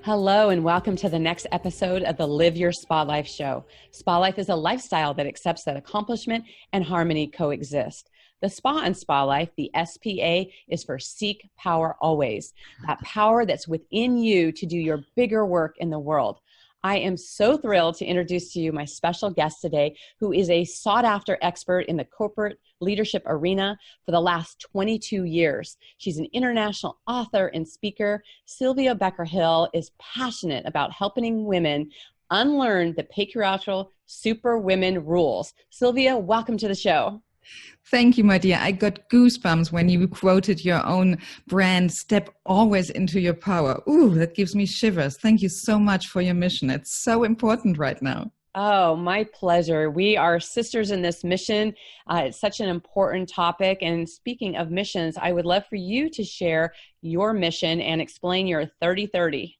Hello and welcome to the next episode of the Live Your Spa Life show. Spa Life is a lifestyle that accepts that accomplishment and harmony coexist. The Spa and Spa Life, the SPA, is for seek power always. That power that's within you to do your bigger work in the world. I am so thrilled to introduce to you my special guest today, who is a sought-after expert in the corporate leadership arena for the last 22 years. She's an international author and speaker. Sylvia Becker-Hill is passionate about helping women unlearn the patriarchal superwoman rules. Sylvia, welcome to the show. Thank you, my dear. I got goosebumps when you quoted your own brand, step always into your power. Ooh, that gives me shivers. Thank you so much for your mission. It's so important right now. Oh, my pleasure. We are sisters in this mission. It's such an important topic. And speaking of missions, I would love for you to share your mission and explain your 30-30.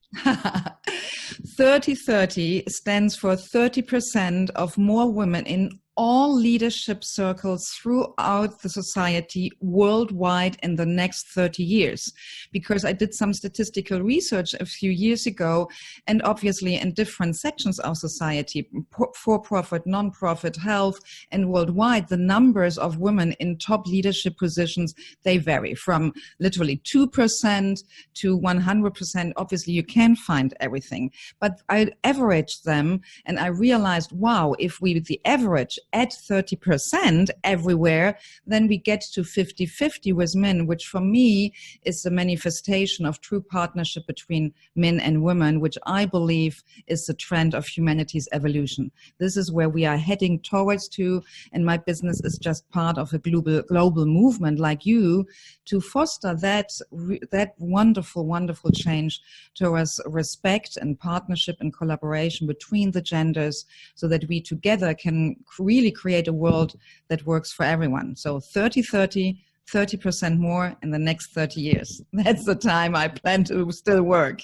30-30 stands for 30% of more women in all leadership circles throughout the society worldwide in the next 30 years. Because I did some statistical research a few years ago, and obviously in different sections of society, for-profit, non-profit, health, and worldwide, the numbers of women in top leadership positions, they vary from literally 2% to 100%. Obviously, you can find everything. But I averaged them, and I realized, wow, if we, the average, at 30% everywhere, then we get to 50-50 with men, which for me is the manifestation of true partnership between men and women, which I believe is the trend of humanity's evolution. This is where we are heading towards to, and my business is just part of a global movement like you to foster that wonderful, wonderful change towards respect and partnership and collaboration between the genders so that we together can really create a world that works for everyone. So 30-30, 30% more in the next 30 years. That's the time I plan to still work.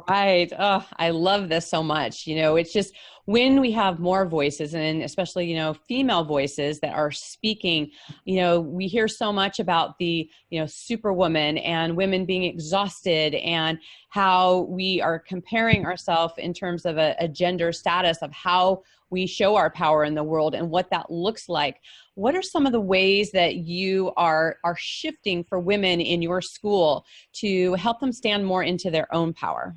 Right. Oh, I love this so much. You know, it's just when we have more voices, and especially, you know, female voices that are speaking, you know, we hear so much about the, you know, superwoman and women being exhausted and how we are comparing ourselves in terms of a gender status of how we show our power in the world and what that looks like. What are some of the ways that you are shifting for women in your school to help them stand more into their own power?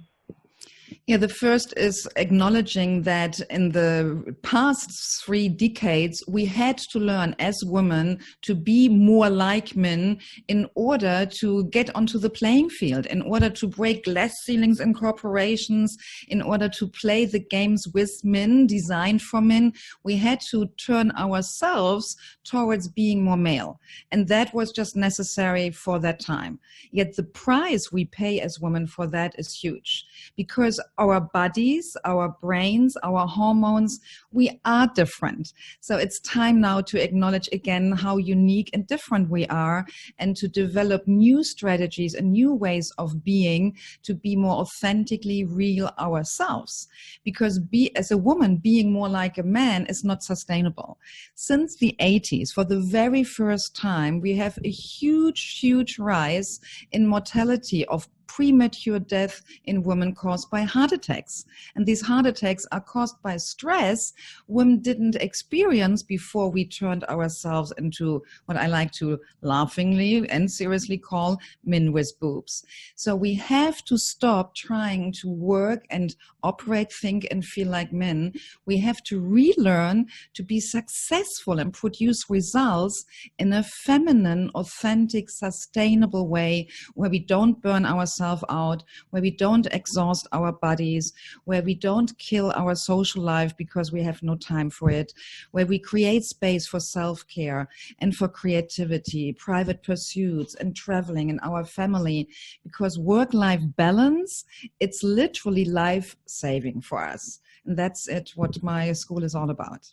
Yeah, the first is acknowledging that in the past 3 decades, we had to learn as women to be more like men in order to get onto the playing field, in order to break glass ceilings in corporations, in order to play the games with men, designed for men. We had to turn ourselves towards being more male. And that was just necessary for that time. Yet the price we pay as women for that is huge, because our bodies, our brains, our hormones, we are different. So it's time now to acknowledge again how unique and different we are, and to develop new strategies and new ways of being to be more authentically real ourselves. Because as a woman, being more like a man is not sustainable. Since the 80s, for the very first time, we have a huge, huge rise in mortality of premature death in women caused by heart attacks. And these heart attacks are caused by stress women didn't experience before we turned ourselves into what I like to laughingly and seriously call men with boobs. So we have to stop trying to work and operate, think, and feel like men. We have to relearn to be successful and produce results in a feminine, authentic, sustainable way where we don't burn ourselves out, where we don't exhaust our bodies, where we don't kill our social life because we have no time for it, where we create space for self-care and for creativity, private pursuits, and traveling in our family, because work-life balance, it's literally life-saving for us. And that's what my school is all about.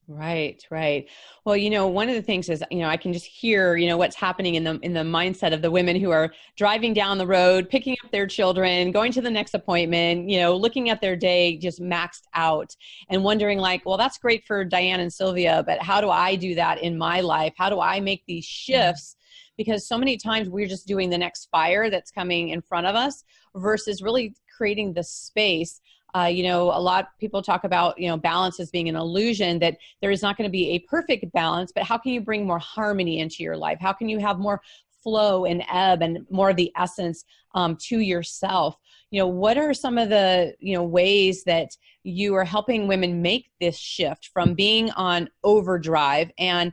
Right, right. Well, you know, one of the things is, you know, I can just hear, you know, what's happening in the mindset of the women who are driving down the road, picking up their children, going to the next appointment, you know, looking at their day just maxed out and wondering like, well, that's great for Diane and Sylvia, but how do I do that in my life? How do I make these shifts because so many times we're just doing the next fire that's coming in front of us versus really creating the space. A lot of people talk about, balance as being an illusion, that there is not going to be a perfect balance, but how can you bring more harmony into your life? How can you have more flow and ebb and more of the essence to yourself? What are some of the, ways that you are helping women make this shift from being on overdrive? And,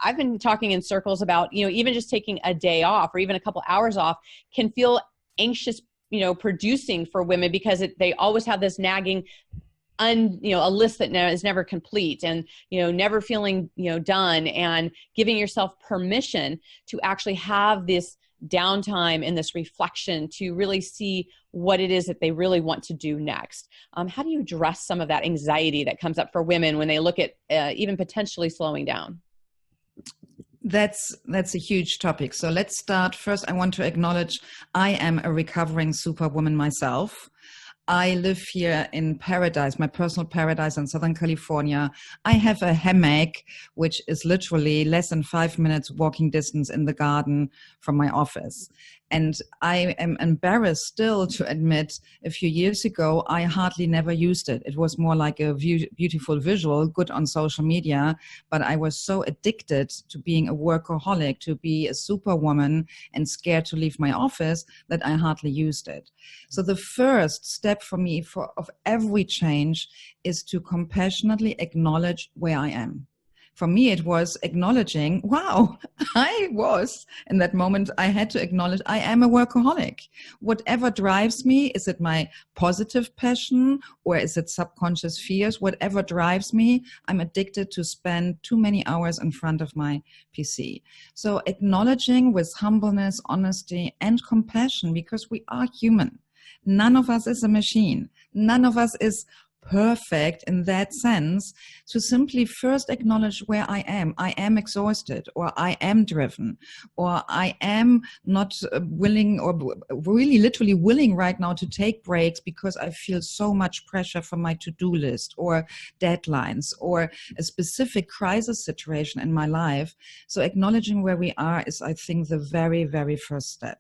I've been talking in circles about, even just taking a day off or even a couple hours off can feel anxious, producing for women, because they always have this nagging, a list that is never complete, and, never feeling, done, and giving yourself permission to actually have this downtime and this reflection to really see what it is that they really want to do next. How do you address some of that anxiety that comes up for women when they look at even potentially slowing down? That's a huge topic. So let's start. First, I want to acknowledge I am a recovering superwoman myself. I live here in paradise, my personal paradise in Southern California. I have a hammock, which is literally less than 5 minutes walking distance in the garden from my office. And I am embarrassed still to admit, a few years ago, I hardly never used it. It was more like a beautiful visual, good on social media, but I was so addicted to being a workaholic, to be a superwoman and scared to leave my office, that I hardly used it. So the first step for me of every change is to compassionately acknowledge where I am. For me, it was acknowledging, wow, in that moment, I had to acknowledge I am a workaholic. Whatever drives me, is it my positive passion or is it subconscious fears? Whatever drives me, I'm addicted to spend too many hours in front of my PC. So acknowledging with humbleness, honesty, and compassion, because we are human. None of us is a machine. None of us is perfect in that sense, to simply first acknowledge where I am. I am exhausted, or I am driven, or I am not willing, or really literally willing right now to take breaks because I feel so much pressure from my to-do list or deadlines or a specific crisis situation in my life. So acknowledging where we are is, I think, the very, very first step.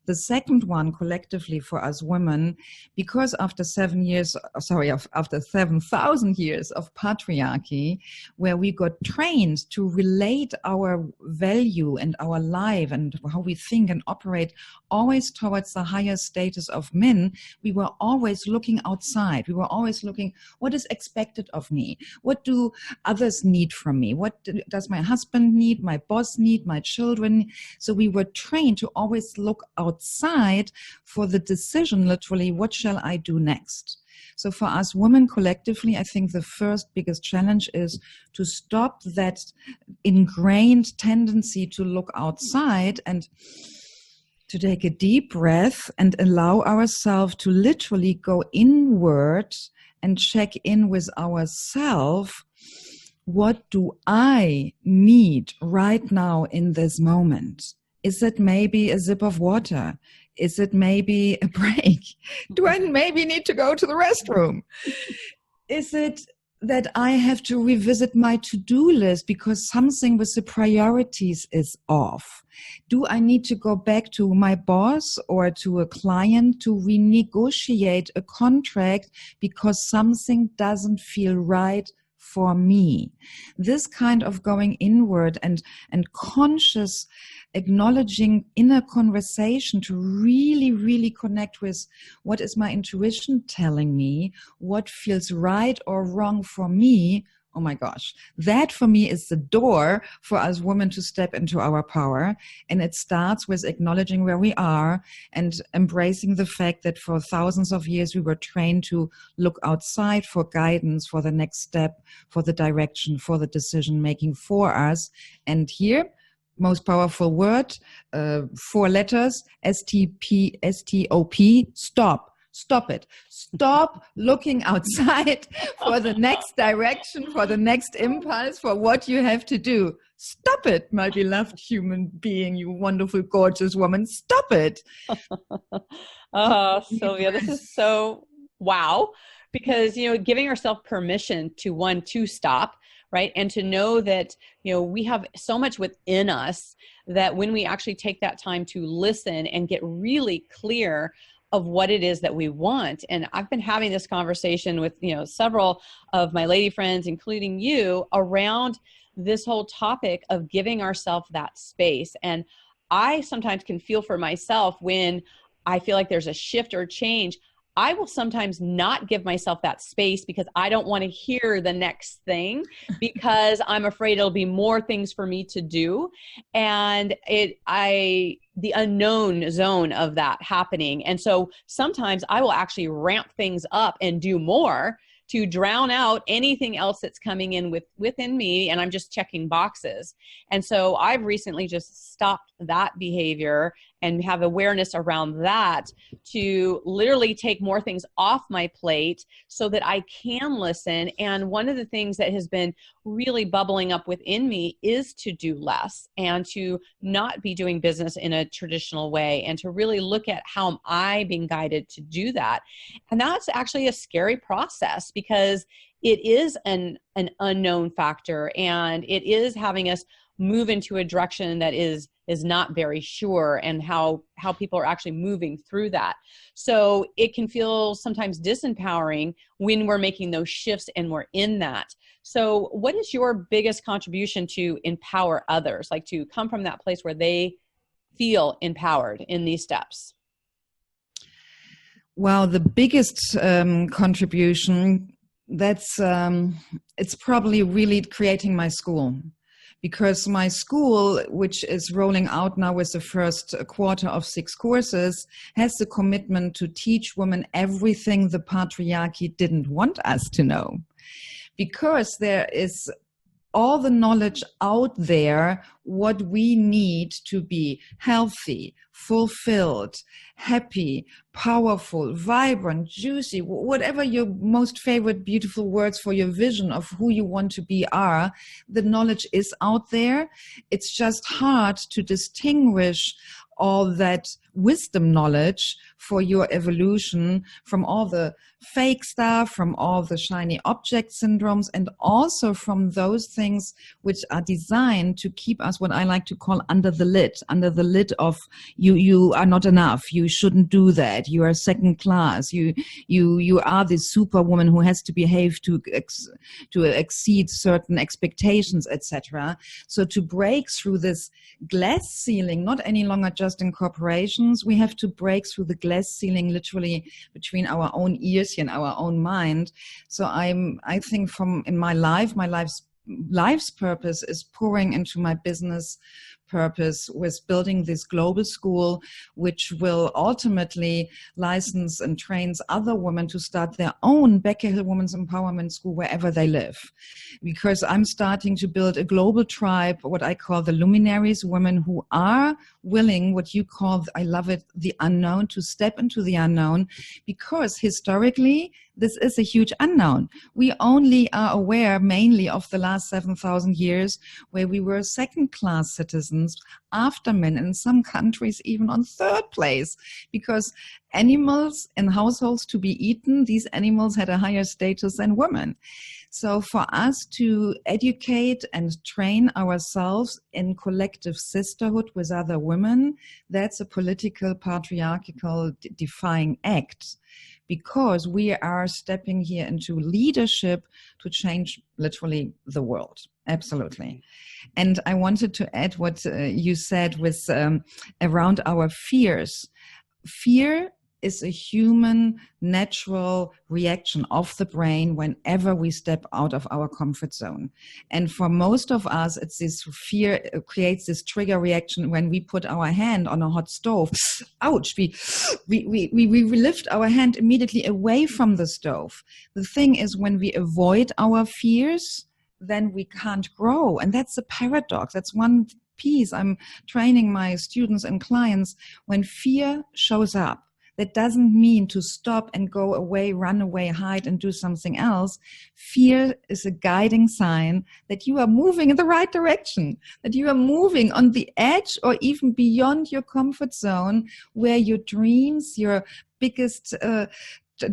The second one, collectively for us women, because after 7,000 years of patriarchy, where we got trained to relate our value and our life and how we think and operate always towards the higher status of men, we were always looking outside. We were always looking, what is expected of me? What do others need from me? What does my husband need? My boss need? My children? So we were trained to always look outside for the decision, literally, what shall I do next? So for us women collectively, I think the first biggest challenge is to stop that ingrained tendency to look outside and to take a deep breath and allow ourselves to literally go inward and check in with ourselves. What do I need right now in this moment? Is it maybe a sip of water? Is it maybe a break? Do I maybe need to go to the restroom? Is it that I have to revisit my to-do list because something with the priorities is off? Do I need to go back to my boss or to a client to renegotiate a contract because something doesn't feel right for me? This kind of going inward and conscious acknowledging inner conversation to really, really connect with what is my intuition telling me, what feels right or wrong for me. Oh my gosh, that for me is the door for us women to step into our power. And it starts with acknowledging where we are and embracing the fact that for thousands of years we were trained to look outside for guidance, for the next step, for the direction, for the decision making for us. And here, most powerful word, 4 letters, STOP, stop. Stop it. Stop looking outside for the next direction, for the next impulse, for what you have to do. Stop it, my beloved human being, you wonderful, gorgeous woman. Stop it. Oh, Sylvia, this is so wow. Because, giving ourselves permission to stop, right? And to know that, we have so much within us that when we actually take that time to listen and get really clear of what it is that we want. And I've been having this conversation with, several of my lady friends, including you, around this whole topic of giving ourselves that space. And I sometimes can feel for myself when I feel like there's a shift or change, I will sometimes not give myself that space because I don't want to hear the next thing because I'm afraid it'll be more things for me to do. And the unknown zone of that happening. And so sometimes I will actually ramp things up and do more to drown out anything else that's coming in within me, and I'm just checking boxes. And so I've recently just stopped that behavior and have awareness around that to literally take more things off my plate so that I can listen. And one of the things that has been really bubbling up within me is to do less and to not be doing business in a traditional way and to really look at how am I being guided to do that. And that's actually a scary process because it is an unknown factor, and it is having us move into a direction that is not very sure, and how people are actually moving through that. So it can feel sometimes disempowering when we're making those shifts and we're in that. So what is your biggest contribution to empower others, like to come from that place where they feel empowered in these steps? Well, the biggest contribution, it's probably really creating my school. Because my school, which is rolling out now with the first quarter of 6 courses, has the commitment to teach women everything the patriarchy didn't want us to know. Because there is all the knowledge out there, what we need to be healthy, fulfilled, happy, powerful, vibrant, juicy, whatever your most favorite beautiful words for your vision of who you want to be are, the knowledge is out there. It's just hard to distinguish all that wisdom knowledge for your evolution from all the fake stuff, from all the shiny object syndromes, and also from those things which are designed to keep us, what I like to call, under the lid of you are not enough, you shouldn't do that, you are second class, you are this superwoman who has to behave to exceed certain expectations, etc. So to break through this glass ceiling, not any longer just in corporations, we have to break through the glass ceiling literally between our own ears and our own mind. So I think in my life's purpose is pouring into my business purpose with building this global school, which will ultimately license and trains other women to start their own Becker-Hill Women's Empowerment School wherever they live. Because I'm starting to build a global tribe, what I call the luminaries, women who are willing, what you call, I love it, the unknown, to step into the unknown, because historically, this is a huge unknown. We only are aware mainly of the last 7,000 years where we were second-class citizens after men, in some countries even on third place, because animals in households to be eaten, these animals had a higher status than women. So for us to educate and train ourselves in collective sisterhood with other women, that's a political, patriarchal, defying act, because we are stepping here into leadership to change literally the world. Absolutely. And I wanted to add what you said with around our fears. Fear is a human natural reaction of the brain whenever we step out of our comfort zone. And for most of us, it's this fear creates this trigger reaction when we put our hand on a hot stove. Ouch! We lift our hand immediately away from the stove. The thing is, when we avoid our fears, then we can't grow. And that's a paradox. That's one piece I'm training my students and clients. When fear shows up, that doesn't mean to stop and go away, run away, hide, and do something else. Fear is a guiding sign that you are moving in the right direction, that you are moving on the edge or even beyond your comfort zone, where your dreams, your biggest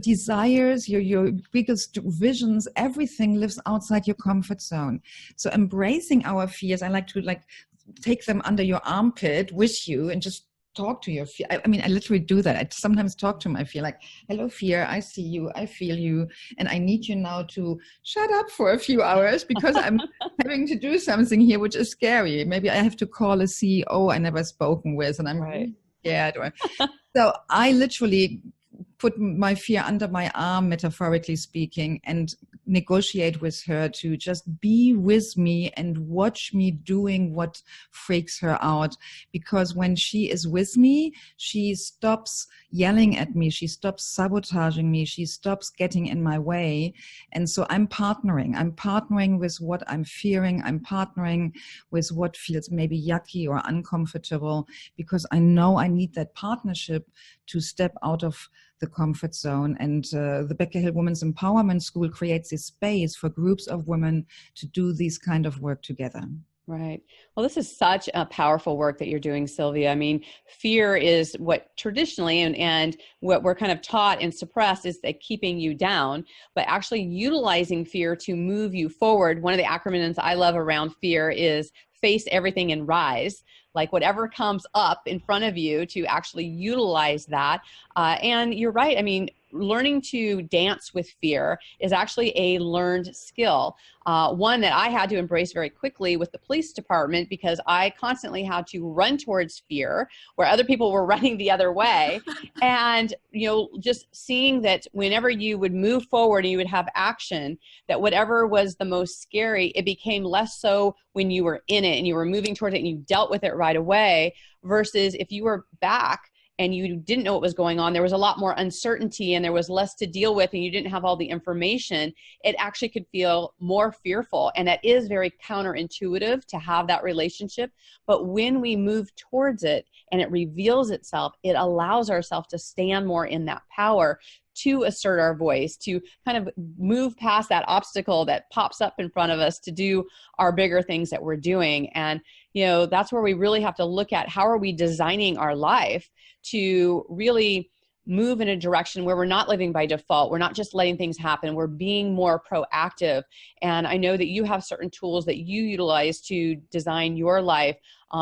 desires, your biggest visions, everything lives outside your comfort zone. So embracing our fears, I like to take them under your armpit with you and just talk to your fear. I mean, I literally do that. I sometimes talk to my fear like, hello, fear, I see you, I feel you, and I need you now to shut up for a few hours because I'm having to do something here which is scary. Maybe I have to call a CEO I never spoken with, and I'm really scared. So I literally put my fear under my arm, metaphorically speaking, and negotiate with her to just be with me and watch me doing what freaks her out. Because when she is with me, she stops yelling at me, she stops sabotaging me, she stops getting in my way. And so I'm partnering with what I'm fearing, I'm partnering with what feels maybe yucky or uncomfortable, because I know I need that partnership to step out of the comfort zone. And the Becker-Hill Women's Empowerment School creates this space for groups of women to do this kind of work together. Right. Well, this is such a powerful work that you're doing, Sylvia. I mean, fear is what traditionally and what we're kind of taught and suppressed is that keeping you down, but actually utilizing fear to move you forward. One of the acronyms I love around fear is face everything and rise. Like whatever comes up in front of you to actually utilize that. And you're right. I mean, learning to dance with fear is actually a learned skill. One that I had to embrace very quickly with the police department, because I constantly had to run towards fear where other people were running the other way. And, you know, just seeing that whenever you would move forward and you would have action, that whatever was the most scary, it became less so when you were in it and you were moving towards it and you dealt with it right away, versus if you were back and you didn't know what was going on, there was a lot more uncertainty and there was less to deal with and you didn't have all the information, it actually could feel more fearful. And that is very counterintuitive to have that relationship. But when we move towards it and it reveals itself, it allows ourselves to stand more in that power, to assert our voice, to kind of move past that obstacle that pops up in front of us to do our bigger things that we're doing. And, you know, that's where we really have to look at how are we designing our life to really move in a direction where we're not living by default. We're not just letting things happen. We're being more proactive. And I know that you have certain tools that you utilize to design your life,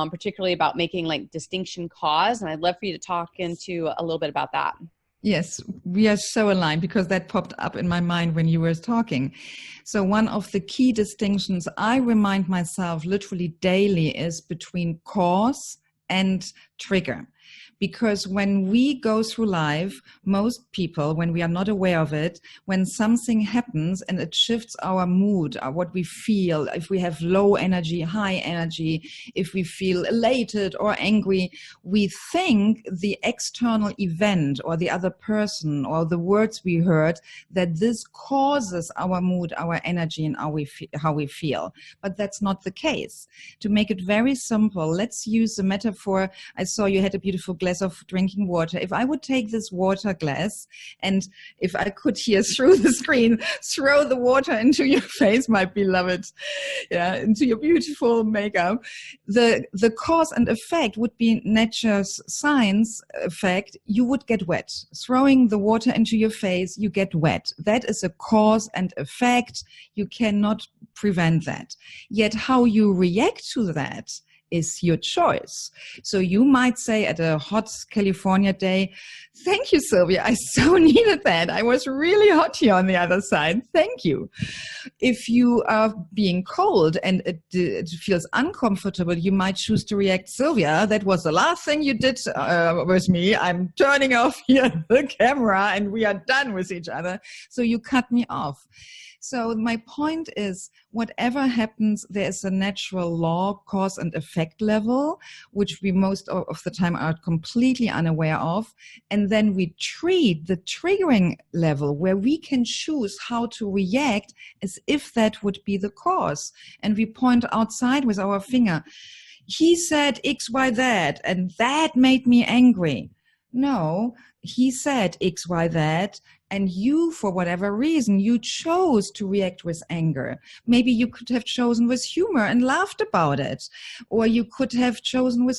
particularly about making like distinction cause. And I'd love for you to talk into a little bit about that. Yes, we are so aligned because that popped up in my mind when you were talking. So one of the key distinctions I remind myself literally daily is between cause and trigger. Because when we go through life, most people, when we are not aware of it, when something happens and it shifts our mood, what we feel, if we have low energy, high energy, if we feel elated or angry, we think the external event or the other person or the words we heard, that this causes our mood, our energy, and how we feel. But that's not the case. To make it very simple, let's use the metaphor. I saw you had a beautiful glass of drinking water. If I would take this water glass and if I could here through the screen throw the water into your face, my beloved, into your beautiful makeup, the cause and effect would be nature's science effect. You would get wet. Throwing the water into your face, you get wet. That is a cause and effect. You cannot prevent that. Yet how you react to that is your choice. So you might say at a hot California day, thank you, Sylvia. I so needed that. I was really hot here on the other side. Thank you. If you are being cold and it feels uncomfortable, you might choose to react, Sylvia, that was the last thing you did with me. I'm turning off here the camera and we are done with each other. So you cut me off. So my point is, whatever happens, there is a natural law, cause and effect level, which we most of the time are completely unaware of. And then we treat the triggering level where we can choose how to react as if that would be the cause. And we point outside with our finger. He said X, Y, Z, and that made me angry. no, he said X, Y, Z, and you, for whatever reason, you chose to react with anger. Maybe you could have chosen with humor and laughed about it. Or you could have chosen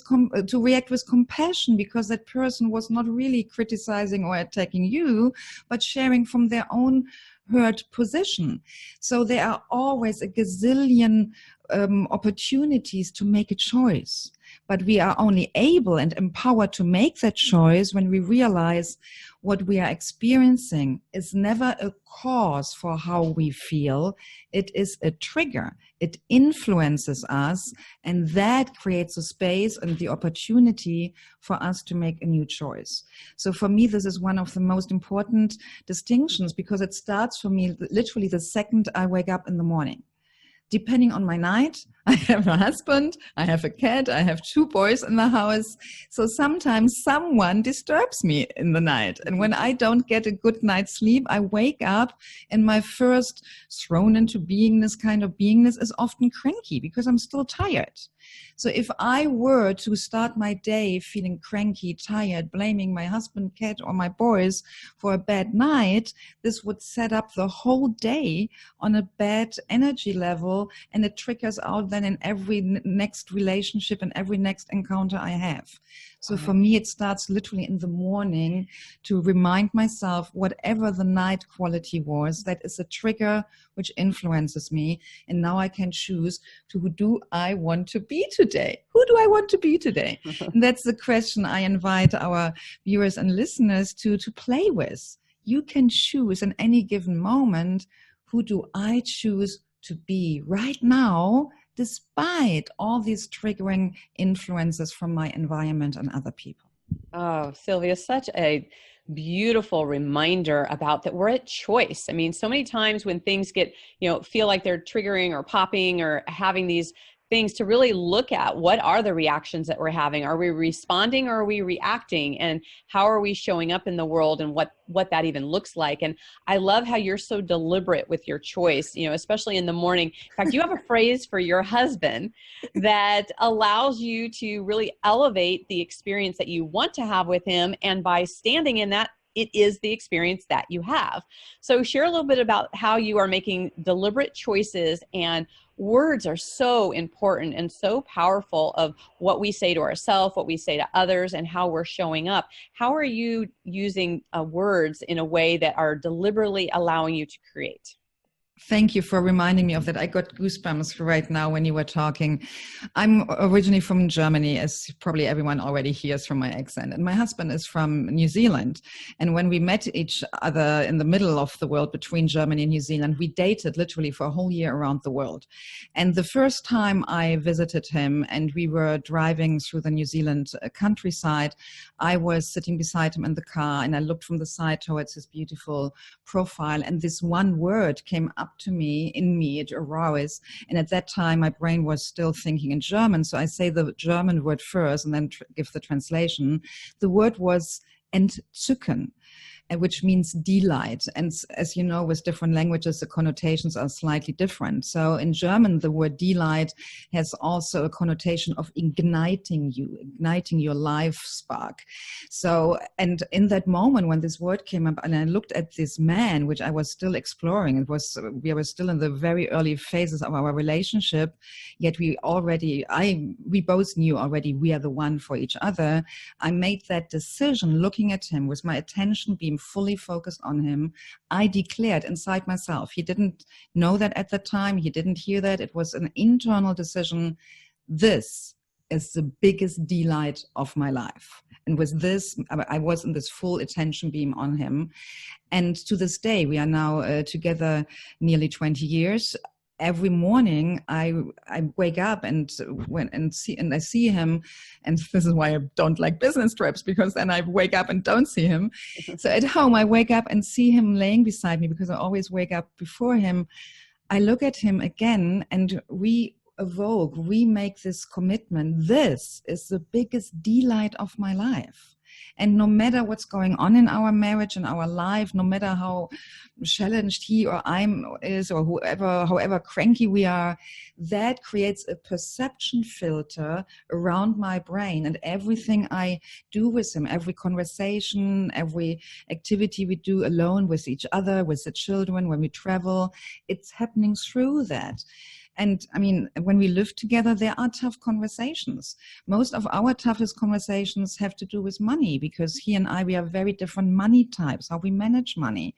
to react with compassion because that person was not really criticizing or attacking you, but sharing from their own hurt position. So there are always a gazillion opportunities to make a choice. But we are only able and empowered to make that choice when we realize what we are experiencing is never a cause for how we feel. It is a trigger. It influences us, and that creates a space and the opportunity for us to make a new choice. So for me, this is one of the most important distinctions because it starts for me literally the second I wake up in the morning. Depending on my night, I have a husband, I have a cat, I have 2 boys in the house. So sometimes someone disturbs me in the night. And when I don't get a good night's sleep, I wake up and my first thrown into beingness kind of beingness is often cranky because I'm still tired. So if I were to start my day feeling cranky, tired, blaming my husband, cat, or my boys for a bad night, this would set up the whole day on a bad energy level, and it triggers out then in every next relationship and every next encounter I have. So for me, it starts literally in the morning to remind myself whatever the night quality was, that is a trigger which influences me. And now I can choose to who do I want to be today? Who do I want to be today? And that's the question I invite our viewers and listeners to play with. You can choose in any given moment, who do I choose to be right now, despite all these triggering influences from my environment and other people. Oh, Sylvia, such a beautiful reminder about that we're at choice. I mean, so many times when things get, feel like they're triggering or popping or having these things, to really look at what are the reactions that we're having. Are we responding or are we reacting? And how are we showing up in the world and what that even looks like? And I love how you're so deliberate with your choice, especially in the morning. In fact, you have a phrase for your husband that allows you to really elevate the experience that you want to have with him. And by standing in that, it is the experience that you have. So share a little bit about how you are making deliberate choices, and words are so important and so powerful of what we say to ourselves, what we say to others, and how we're showing up. How are you using words in a way that are deliberately allowing you to create? Thank you for reminding me of that. I got goosebumps right now when you were talking. I'm originally from Germany, as probably everyone already hears from my accent. And my husband is from New Zealand. And when we met each other in the middle of the world between Germany and New Zealand, we dated literally for a whole year around the world. And the first time I visited him and we were driving through the New Zealand countryside, I was sitting beside him in the car and I looked from the side towards his beautiful profile. And this one word came up to me, it arose. And at that time, my brain was still thinking in German. So I say the German word first and then give the translation. The word was entzücken, which means delight. And as you know, with different languages, the connotations are slightly different. So in German, the word delight has also a connotation of igniting your life spark. So, and in that moment when this word came up and I looked at this man, which I was still exploring, we were still in the very early phases of our relationship, yet we both knew already we are the one for each other. I made that decision looking at him with my attention being fully focused on him. I declared inside myself. He didn't know that at the time. He didn't hear that. It was an internal decision. This is the biggest delight of my life. And with this, I was in this full attention beam on him. And to this day, we are now together nearly 20 years. Every morning I wake up and I see him, and this is why I don't like business trips, because then I wake up and don't see him. So at home I wake up and see him laying beside me, because I always wake up before him. I look at him again and we make this commitment. This is the biggest delight of my life. And no matter what's going on in our marriage and our life, no matter how challenged he or I is, or whoever, however cranky we are, that creates a perception filter around my brain. And everything I do with him, every conversation, every activity we do alone with each other, with the children, when we travel, it's happening through that. And I mean, when we live together, there are tough conversations. Most of our toughest conversations have to do with money, because he and I, we are very different money types, how we manage money.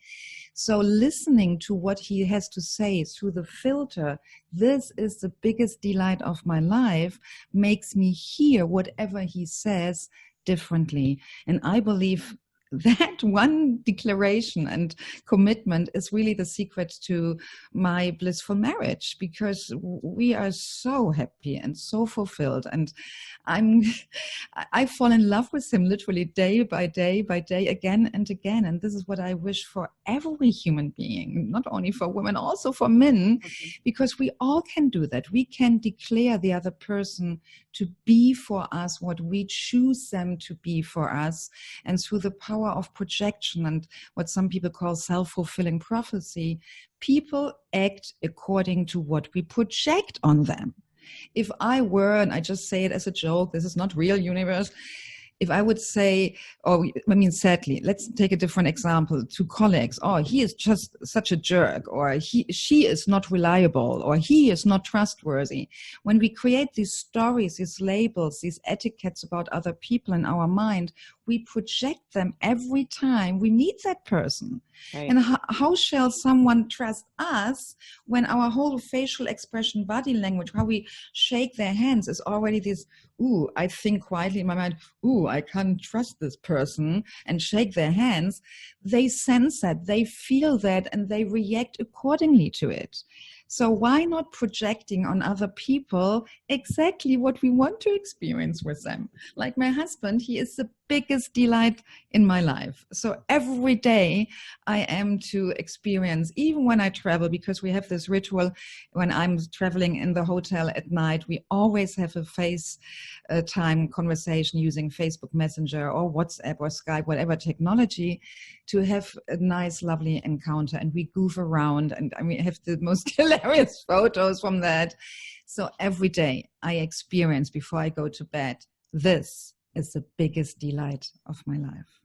So listening to what he has to say through the filter, this is the biggest delight of my life, makes me hear whatever he says differently. And I believe that one declaration and commitment is really the secret to my blissful marriage, because we are so happy and so fulfilled. And I fall in love with him literally day by day by day, again and again. And this is what I wish for every human being, not only for women, also for men, because we all can do that. We can declare the other person to be for us what we choose them to be for us. And through the power of projection and what some people call self-fulfilling prophecy, people act according to what we project on them. If I were, and I just say it as a joke, this is not real universe, if I would say, sadly, let's take a different example to colleagues. Oh, he is just such a jerk, or she is not reliable, or he is not trustworthy. When we create these stories, these labels, these etiquettes about other people in our mind, we project them every time we meet that person. Right. And how shall someone trust us when our whole facial expression, body language, how we shake their hands is already this, ooh, I think quietly in my mind, ooh, I can't trust this person, and shake their hands. They sense that, they feel that, and they react accordingly to it. So why not projecting on other people exactly what we want to experience with them? Like my husband, he is the biggest delight in my life. So every day I am to experience, even when I travel, because we have this ritual when I'm traveling in the hotel at night, we always have a FaceTime conversation using Facebook Messenger or WhatsApp or Skype, whatever technology, to have a nice, lovely encounter. And we goof around, and I mean, have the most hilarious photos from that. So every day I experience, before I go to bed, this is the biggest delight of my life.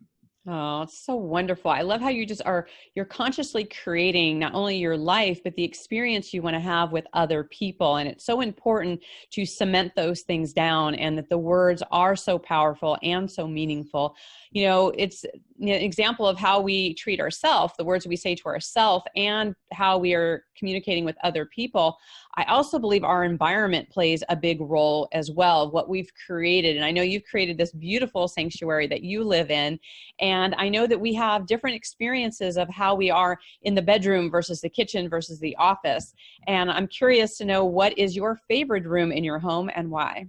Oh, it's so wonderful. I love how you're consciously creating not only your life, but the experience you want to have with other people. And it's so important to cement those things down, and that the words are so powerful and so meaningful. You know, it's an example of how we treat ourselves, the words we say to ourselves, and how we are communicating with other people. I also believe our environment plays a big role as well, what we've created. And I know you've created this beautiful sanctuary that you live in. And I know that we have different experiences of how we are in the bedroom versus the kitchen versus the office. And I'm curious to know, what is your favorite room in your home and why?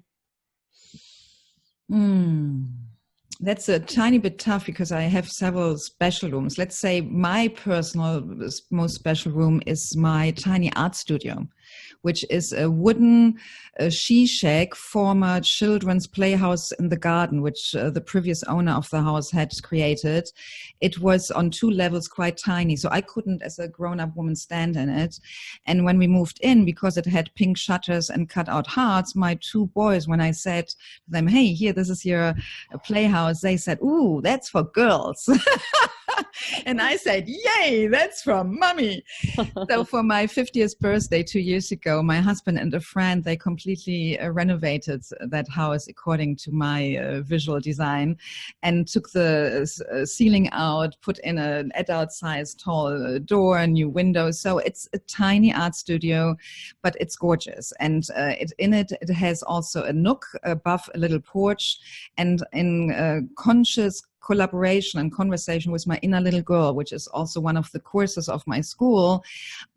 That's a tiny bit tough, because I have several special rooms. Let's say my personal most special room is my tiny art studio, which is a wooden she shack, former children's playhouse in the garden, which the previous owner of the house had created. It was on 2 levels, quite tiny, so I couldn't, as a grown-up woman, stand in it. And when we moved in, because it had pink shutters and cut-out hearts, my 2 boys, when I said to them, hey, here, this is your playhouse, they said, ooh, that's for girls. And I said, yay, that's from mommy. So for my 50th birthday 2 years ago, my husband and a friend, they completely renovated that house according to my visual design, and took the ceiling out, put in an adult-sized tall door, a new window. So it's a tiny art studio, but it's gorgeous. And it has also a nook above a little porch, and in conscious collaboration and conversation with my inner little girl, which is also one of the courses of my school,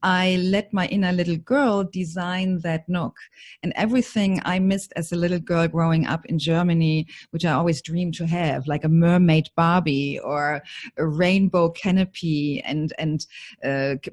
I let my inner little girl design that nook. And everything I missed as a little girl growing up in Germany, which I always dreamed to have, like a mermaid Barbie or a rainbow canopy and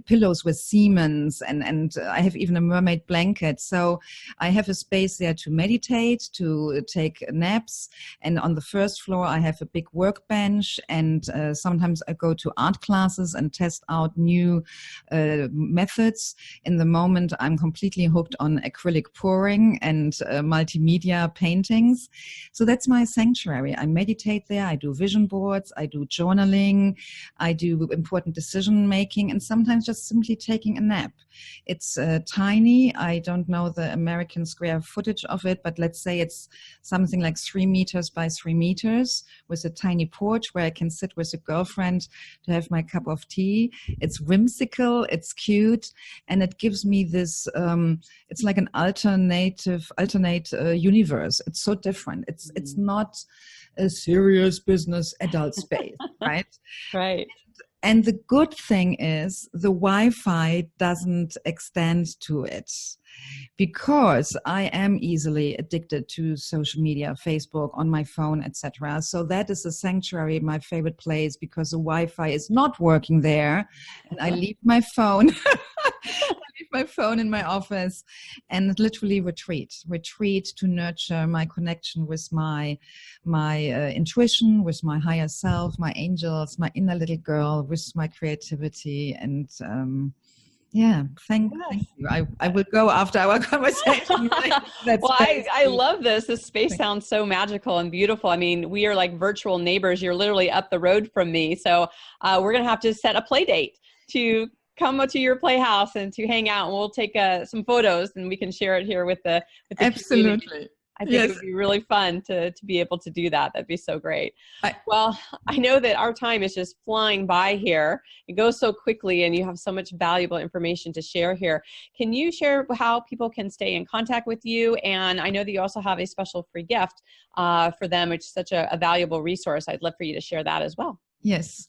pillows with Siemens, and I have even a mermaid blanket. So I have a space there to meditate, to take naps. And on the first floor, I have a big workbench, and sometimes I go to art classes and test out new methods. In the moment, I'm completely hooked on acrylic pouring and multimedia paintings. So that's my sanctuary. I meditate there. I do vision boards. I do journaling. I do important decision making, and sometimes just simply taking a nap. It's tiny. I don't know the American square footage of it, but let's say it's something like 3 meters by 3 meters with a tiny porch where I can sit with a girlfriend to have my cup of tea. It's whimsical, it's cute, and it gives me this, it's like an alternate universe. It's so different. It's not a serious business adult space, right? Right. And the good thing is the Wi-Fi doesn't extend to it, because I am easily addicted to social media, Facebook, on my phone, etc. So that is a sanctuary, my favorite place, because the Wi-Fi is not working there, and I leave my phone. I leave my phone in my office and literally retreat to nurture my connection with my intuition, with my higher self, my angels, my inner little girl, with my creativity. And thank you. I will go after our conversation. Well, I love this. This space sounds so magical and beautiful. I mean, we are like virtual neighbors. You're literally up the road from me. So we're going to have to set a play date to come to your playhouse and to hang out, and we'll take some photos and we can share it here with the Absolutely. Community. I think it would be really fun to be able to do that. That'd be so great. Well, I know that our time is just flying by here. It goes so quickly, and you have so much valuable information to share here. Can you share how people can stay in contact with you? And I know that you also have a special free gift for them, which is such a valuable resource. I'd love for you to share that as well. Yes.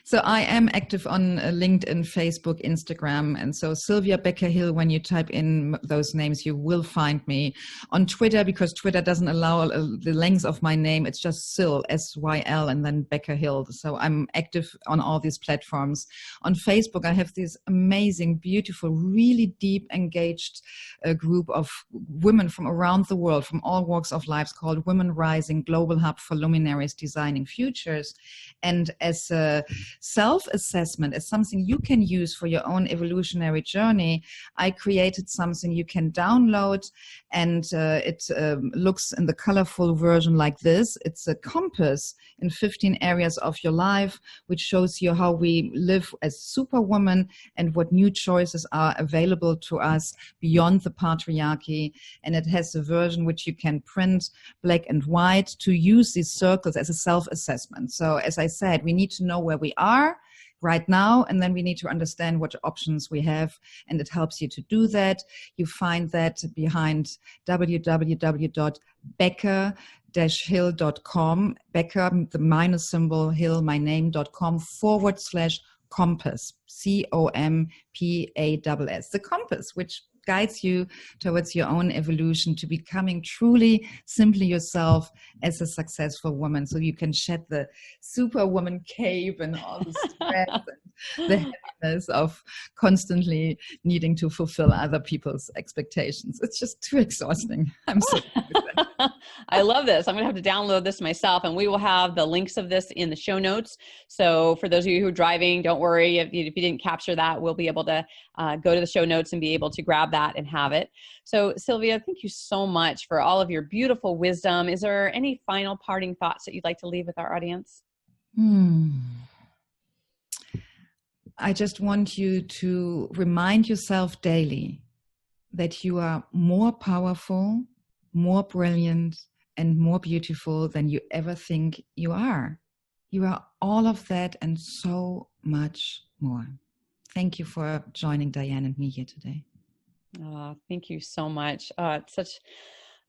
So I am active on LinkedIn, Facebook, Instagram. And so Sylvia Becker-Hill, when you type in those names, you will find me. On Twitter, because Twitter doesn't allow the length of my name, it's just Syl, S-Y-L, and then Becker-Hill. So I'm active on all these platforms. On Facebook, I have this amazing, beautiful, really deep, engaged group of women from around the world, from all walks of life, called Women Rising, Global Hub for Luminaries Designing Futures. And as a self-assessment, as something you can use for your own evolutionary journey, I created something you can download, and it looks in the colorful version like this. It's a compass in 15 areas of your life, which shows you how we live as Superwoman and what new choices are available to us beyond the patriarchy. And it has a version which you can print black and white to use these circles as a self-assessment. So as I said, we need to know where we are right now, and then we need to understand what options we have, and it helps you to do that. You find that behind www.becker-hill.com, Becker, the minus symbol, Hill, my name.com /compass, COMPASS, the compass, which guides you towards your own evolution to becoming truly simply yourself as a successful woman, so you can shed the Superwoman cape and all the stress and the heaviness of constantly needing to fulfill other people's expectations. It's just too exhausting. I'm so I love this. I'm going to have to download this myself, and we will have the links of this in the show notes. So for those of you who are driving, don't worry if you didn't capture that. We'll be able to go to the show notes and be able to grab that and have it. So Sylvia, thank you so much for all of your beautiful wisdom. Is there any final parting thoughts that you'd like to leave with our audience? I just want you to remind yourself daily that you are more powerful, more brilliant, and more beautiful than you ever think you are. You are all of that and so much more. Thank you for joining Diane and me here today. Thank you so much. It's such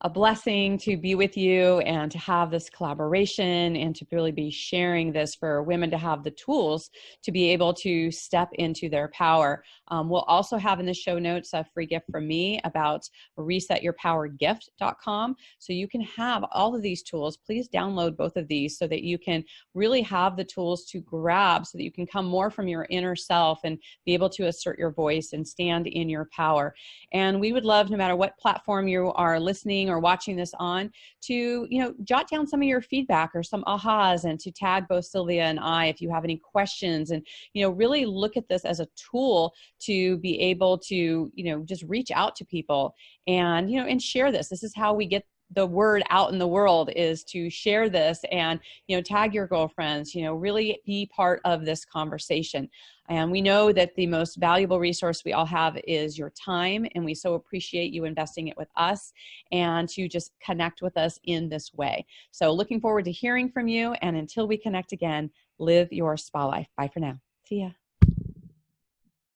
a blessing to be with you and to have this collaboration and to really be sharing this for women to have the tools to be able to step into their power. We'll also have in the show notes a free gift from me about resetyourpowergift.com. So you can have all of these tools. Please download both of these so that you can really have the tools to grab so that you can come more from your inner self and be able to assert your voice and stand in your power. And we would love, no matter what platform you are listening or watching this on, to, jot down some of your feedback or some ahas, and to tag both Sylvia and I if you have any questions, and, really look at this as a tool to be able to, just reach out to people and, and share this. This is how we get the word out in the world, is to share this and, tag your girlfriends, really be part of this conversation. And we know that the most valuable resource we all have is your time, and we so appreciate you investing it with us and to just connect with us in this way. So looking forward to hearing from you, and until we connect again, live your spa life. Bye for now. See ya.